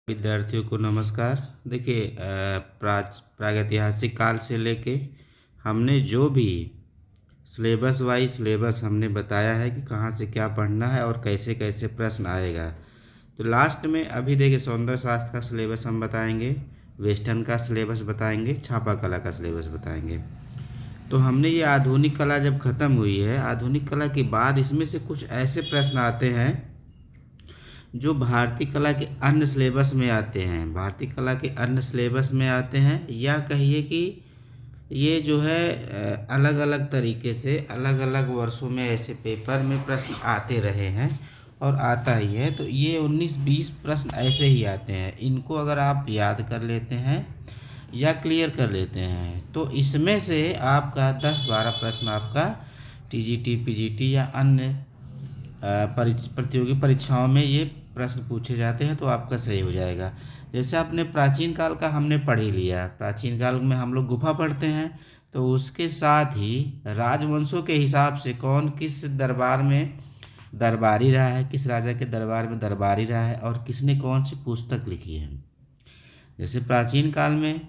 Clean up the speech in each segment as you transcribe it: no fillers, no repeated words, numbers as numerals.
विद्यार्थियों को नमस्कार। देखिए प्रागैतिहासिक काल से लेके हमने जो भी सिलेबस वाइज सिलेबस हमने बताया है कि कहाँ से क्या पढ़ना है और कैसे कैसे प्रश्न आएगा। तो लास्ट में अभी देखिए सौंदर्य शास्त्र का सिलेबस हम बताएंगे, वेस्टर्न का सिलेबस बताएंगे, छापा कला का सिलेबस बताएंगे। तो हमने ये आधुनिक कला जब ख़त्म हुई है, आधुनिक कला के बाद इसमें से कुछ ऐसे प्रश्न आते हैं जो भारतीय कला के अन्य सिलेबस में आते हैं, भारतीय कला के अन्य सिलेबस में आते हैं, या कहिए कि ये जो है अलग अलग तरीके से अलग अलग वर्षों में ऐसे पेपर में प्रश्न आते रहे हैं और आता ही है। तो ये 19-20 प्रश्न ऐसे ही आते हैं। इनको अगर आप याद कर लेते हैं या क्लियर कर लेते हैं तो इसमें से आपका 10-12 प्रश्न आपका टीजीटी, पीजीटी या अन्य प्रतियोगी परीक्षाओं में ये प्रश्न पूछे जाते हैं, तो आपका सही हो जाएगा। जैसे आपने प्राचीन काल का हमने पढ़ ही लिया, प्राचीन काल में हम लोग गुफा पढ़ते हैं, तो उसके साथ ही राजवंशों के हिसाब से कौन किस दरबार में दरबारी रहा है, किस राजा के दरबार में दरबारी रहा है और किसने कौन सी पुस्तक लिखी है। जैसे प्राचीन काल में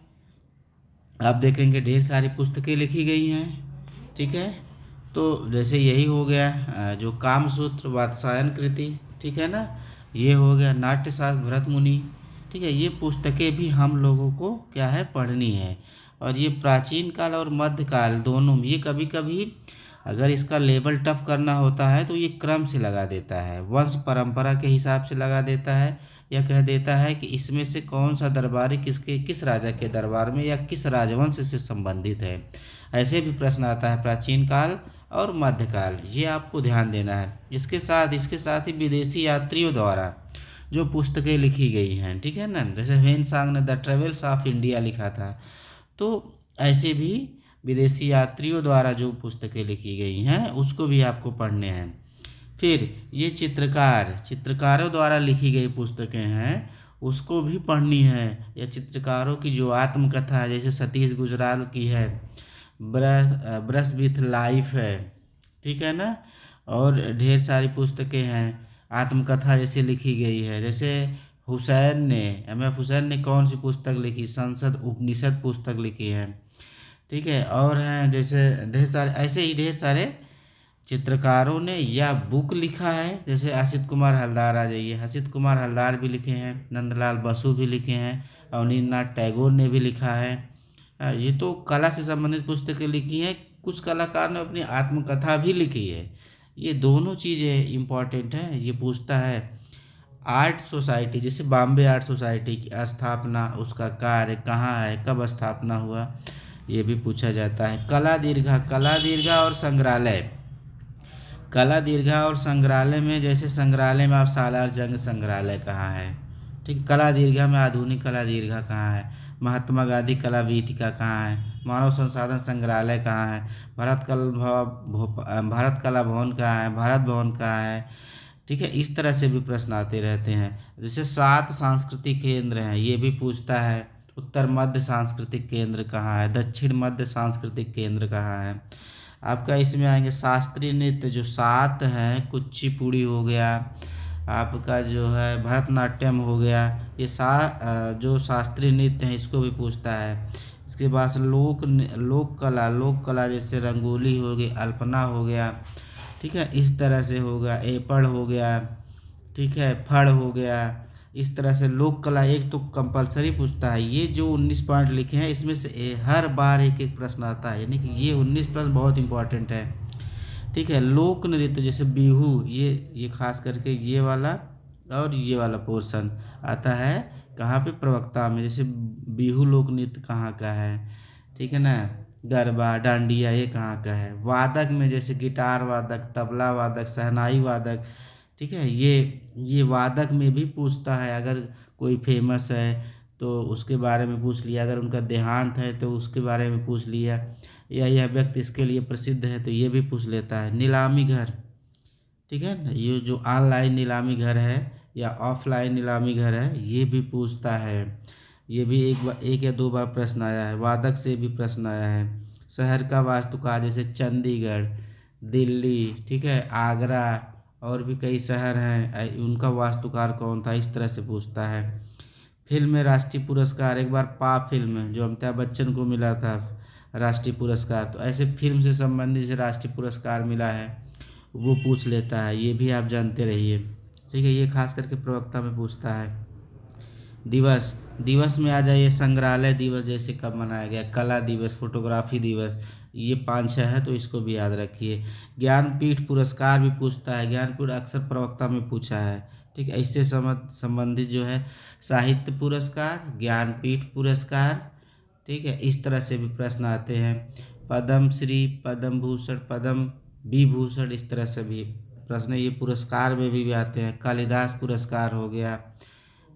आप देखेंगे ढेर सारी पुस्तकें लिखी गई हैं, ठीक है। तो जैसे यही हो गया जो कामसूत्र वात्सायन कृति, ठीक है ना, ये हो गया नाट्यशास्त्र भरत मुनि, ठीक है। ये पुस्तकें भी हम लोगों को क्या है पढ़नी है। और ये प्राचीन काल और मध्यकाल दोनों, ये कभी कभी अगर इसका लेवल टफ करना होता है तो ये क्रम से लगा देता है, वंश परंपरा के हिसाब से लगा देता है, या कह देता है कि इसमें से कौन सा दरबारी किसके किस राजा के दरबार में या किस राजवंश से संबंधित है। ऐसे भी प्रश्न आता है प्राचीन काल और मध्यकाल, ये आपको ध्यान देना है। इसके साथ ही विदेशी यात्रियों द्वारा जो पुस्तकें लिखी गई हैं, ठीक है ना, जैसे हेनसांग ने द ट्रेवल्स ऑफ इंडिया लिखा था, तो ऐसे भी विदेशी यात्रियों द्वारा जो पुस्तकें लिखी गई हैं उसको भी आपको पढ़ने हैं। फिर ये चित्रकारों द्वारा लिखी गई पुस्तकें हैं, उसको भी पढ़नी है। या चित्रकारों की जो आत्मकथा है, जैसे सतीश गुजराल की है, ब्रश विथ लाइफ है, ठीक है ना, और ढेर सारी पुस्तकें हैं आत्मकथा जैसे लिखी गई है। जैसे एम एफ हुसैन ने कौन सी पुस्तक लिखी, संसद उपनिषद पुस्तक लिखी है, ठीक है। और हैं जैसे ढेर सारे, ऐसे ही ढेर सारे चित्रकारों ने या बुक लिखा है। जैसे असित कुमार हलदार आ जाइए, असित कुमार हलदार भी लिखे हैं, नंदलाल बसु भी लिखे हैं, अवनींद्रनाथ टैगोर ने भी लिखा है। ये तो कला से संबंधित पुस्तकें लिखी हैं। कुछ कलाकार ने अपनी आत्मकथा भी लिखी है। ये दोनों चीज़ें इम्पॉर्टेंट हैं। ये पूछता है आर्ट सोसाइटी, जैसे बॉम्बे आर्ट सोसाइटी की स्थापना, उसका कार्य कहाँ है, कब स्थापना हुआ, ये भी पूछा जाता है। कला दीर्घा और संग्रहालय, कला दीर्घा और संग्रहालय में, जैसे संग्रहालय में आप सालार जंग संग्रहालय कहाँ है, ठीक। कला दीर्घा में आधुनिक कला दीर्घा कहाँ है, महात्मा गांधी कला वीथिका कहाँ है, मानव संसाधन संग्रहालय कहाँ है, भारत कला भवन कहाँ है, भारत भवन कहाँ है, ठीक है। इस तरह से भी प्रश्न आते रहते हैं। जैसे 7 सांस्कृतिक केंद्र हैं, ये भी पूछता है। उत्तर मध्य सांस्कृतिक केंद्र कहाँ है, दक्षिण मध्य सांस्कृतिक केंद्र कहाँ है। आपका इसमें आएंगे शास्त्रीय नृत्य जो 7 हैं, कुचिपुड़ी हो गया, आपका जो है भरतनाट्यम हो गया, ये जो शास्त्रीय नृत्य हैं इसको भी पूछता है। इसके बाद लोक कला जैसे रंगोली हो गई, अल्पना हो गया, ठीक है, इस तरह से होगा। एपड़ हो गया, ठीक है, फड़ हो गया। इस तरह से लोक कला एक तो कंपलसरी पूछता है। ये जो 19 पॉइंट लिखे हैं इसमें से हर बार एक एक प्रश्न आता है, यानी कि ये 19 प्रश्न बहुत इंपॉर्टेंट है, ठीक है। लोक नृत्य जैसे बिहू, ये खास करके ये वाला और ये वाला पोर्शन आता है कहाँ पे, प्रवक्ता में। जैसे बिहू लोक नृत्य कहाँ का है, ठीक है ना, गरबा डांडिया ये कहाँ का है। वादक में जैसे गिटार वादक, तबला वादक, शहनाई वादक, ठीक है, ये वादक में भी पूछता है। अगर कोई फेमस है तो उसके बारे में पूछ लिया, अगर उनका देहांत है तो उसके बारे में पूछ लिया, या यह व्यक्ति इसके लिए प्रसिद्ध है तो ये भी पूछ लेता है। नीलामी घर, ठीक है ना, ये जो ऑनलाइन नीलामी घर है या ऑफलाइन नीलामी घर है ये भी पूछता है। ये भी एक या दो बार प्रश्न आया है। वादक से भी प्रश्न आया है। शहर का वास्तुकार जैसे चंडीगढ़, दिल्ली, ठीक है, आगरा और भी कई शहर हैं, उनका वास्तुकार कौन था, इस तरह से पूछता है। फिल्म में राष्ट्रीय पुरस्कार, एक बार पा फिल्म जो अमिताभ बच्चन को मिला था राष्ट्रीय पुरस्कार, तो ऐसे फिल्म से संबंधित जो राष्ट्रीय पुरस्कार मिला है वो पूछ लेता है, ये भी आप जानते रहिए। ठीक है, ये खास करके प्रवक्ता में पूछता है। दिवस, दिवस में आ जाइए, संग्रहालय दिवस जैसे कब मनाया गया, कला दिवस, फोटोग्राफी दिवस, ये 5-6 है तो इसको भी याद रखिए। ज्ञानपीठ पुरस्कार भी पूछता है, ज्ञानपीठ अक्सर प्रवक्ता में पूछा है। ठीक है, इससे संबंधित जो है साहित्य पुरस्कार, ज्ञानपीठ पुरस्कार, ठीक है, इस तरह से भी प्रश्न आते हैं। पद्म श्री, पद्म भूषण, पद्म विभूषण, इस तरह से भी प्रश्न ये पुरस्कार में भी आते हैं। कालिदास पुरस्कार हो गया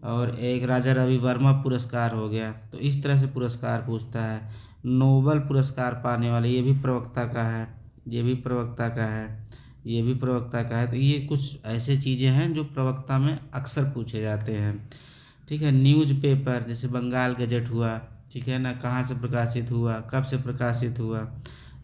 और एक राजा रवि वर्मा पुरस्कार हो गया, तो इस तरह से पुरस्कार पूछता है। नोबल पुरस्कार पाने वाले, ये भी प्रवक्ता का है, ये भी प्रवक्ता का है, ये भी प्रवक्ता का है। तो ये कुछ ऐसे चीज़ें हैं जो प्रवक्ता में अक्सर पूछे जाते हैं। ठीक है, न्यूज़पेपर जैसे बंगाल गजट हुआ, ठीक है ना, कहाँ से प्रकाशित हुआ, कब से प्रकाशित हुआ,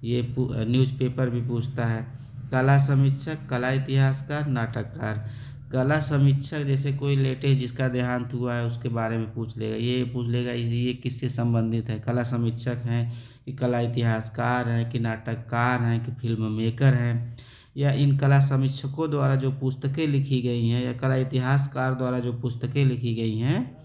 ये न्यूज़पेपर भी पूछता है। कला समीक्षक, कला इतिहासकार, नाटककार। कला समीक्षक जैसे कोई लेटेस्ट जिसका देहांत हुआ है उसके बारे में पूछ लेगा, ये पूछ लेगा ये किससे संबंधित है। कला समीक्षक हैं कि कला इतिहासकार हैं कि नाटककार हैं कि फिल्म मेकर हैं, या इन कला समीक्षकों द्वारा जो पुस्तकें लिखी गई हैं या कला इतिहासकार द्वारा जो पुस्तकें लिखी गई हैं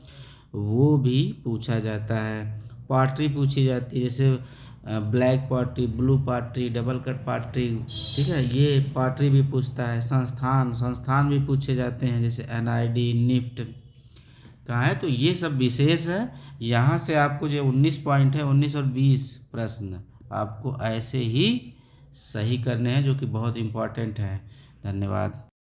वो भी पूछा जाता है। पॉटरी पूछी जाती है, जैसे black pottery, blue pottery, double cut pottery, ठीक है, ये पॉटरी भी पूछता है। संस्थान, संस्थान भी पूछे जाते हैं, जैसे NID, निफ्ट कहाँ है। तो ये सब विशेष है। यहाँ से आपको जो 19 पॉइंट है, 19 और 20 प्रश्न आपको ऐसे ही सही करने हैं जो कि बहुत इम्पोर्टेंट हैं। धन्यवाद।